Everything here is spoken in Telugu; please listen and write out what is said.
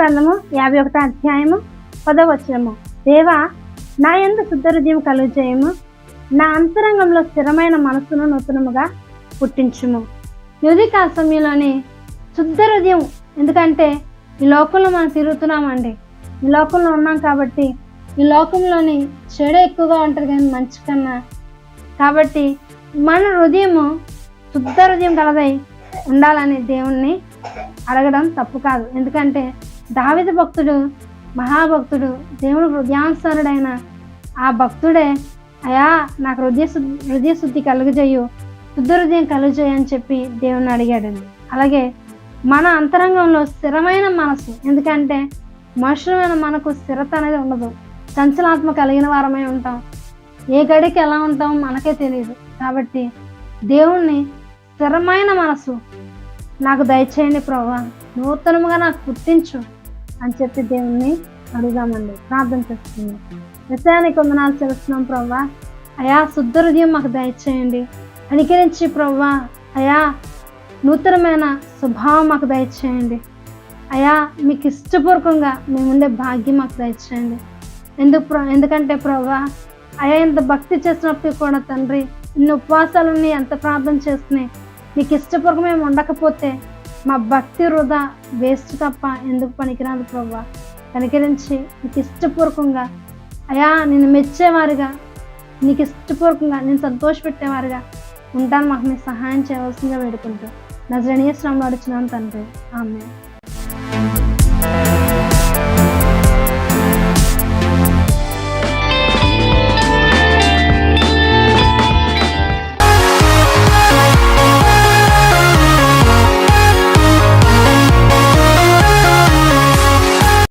గ్రంథము 51 అధ్యాయము 10వ వచనము. దేవా, నా యందు శుద్ధ హృదయం కలుగజేయము, నా అంతరంగంలో స్థిరమైన మనస్సును నూతనముగా పుట్టించుము. ఉదయకాల సమయంలోని శుద్ధ హృదయం, ఎందుకంటే ఈ లోకంలో మనం తిరుగుతున్నామండి, ఈ లోకంలో ఉన్నాం కాబట్టి ఈ లోకంలోని చెడు ఎక్కువగా ఉంటుంది కానీ మంచి కన్నా. కాబట్టి మన హృదయము శుద్ధ హృదయం కలదై ఉండాలని దేవుణ్ణి అడగడం తప్పు కాదు. ఎందుకంటే దావీదు భక్తుడు, మహాభక్తుడు, దేవుడు హృదయానుసారుడైన ఆ భక్తుడే, అయా నాకు హృదయ శుద్ధి కలుగజేయు, శుద్ధ హృదయం కలుగజేయ అని చెప్పి దేవుణ్ణి అడిగాడండి. అలాగే మన అంతరంగంలో స్థిరమైన మనసు, ఎందుకంటే మనుషులమైన మనకు స్థిరత అనేది ఉండదు, చంచలాత్మ కలిగిన వారమై ఉంటాం, ఏ గడికి ఎలా ఉంటామో మనకే తెలియదు. కాబట్టి దేవుణ్ణి స్థిరమైన మనసు నాకు దయచేయండి ప్రభువా, నూతనముగా నాకు పుట్టించు అని చెప్పి దేవుణ్ణి అడుగుదామండి, ప్రార్థన చేస్తున్నాం. నిత్యానికి వందనాలు చెల్లిస్తున్నాం ప్రభువా. అయా శుద్ధ హృదయం మాకు దయచేయండి, అనుకరించి ప్రభువా. అయా నూతనమైన స్వభావం మాకు దయచేయండి. అయా మీకు ఇష్టపూర్వకంగా మేము ఉండే భాగ్యం మాకు దయచేయండి. ఎందుకంటే ప్రభువా, అయా ఇంత భక్తి చేసినప్పుడు కూడా తండ్రి, ఇన్ని ఉపవాసాలని ఎంత ప్రార్థన చేస్తున్నాయి, నీకు ఇష్టపూర్వకం మేము ఉండకపోతే మా భక్తి వృధా, వేస్ట్ తప్ప ఎందుకు పనికిరాదు ప్రభువా. కనికరించి నీకు ఇష్టపూర్వకంగా అయా నిన్ను మెచ్చేవారుగా, నీకు ఇష్టపూర్వకంగా నేను సంతోషపెట్టేవారుగా ఉంటాను. మాకు మీ సహాయం చేయవలసిందిగా వేడుకుంటూ నజరేయుని యేసు నామములో అడుగుచున్నాను తండ్రి, ఆమేన్.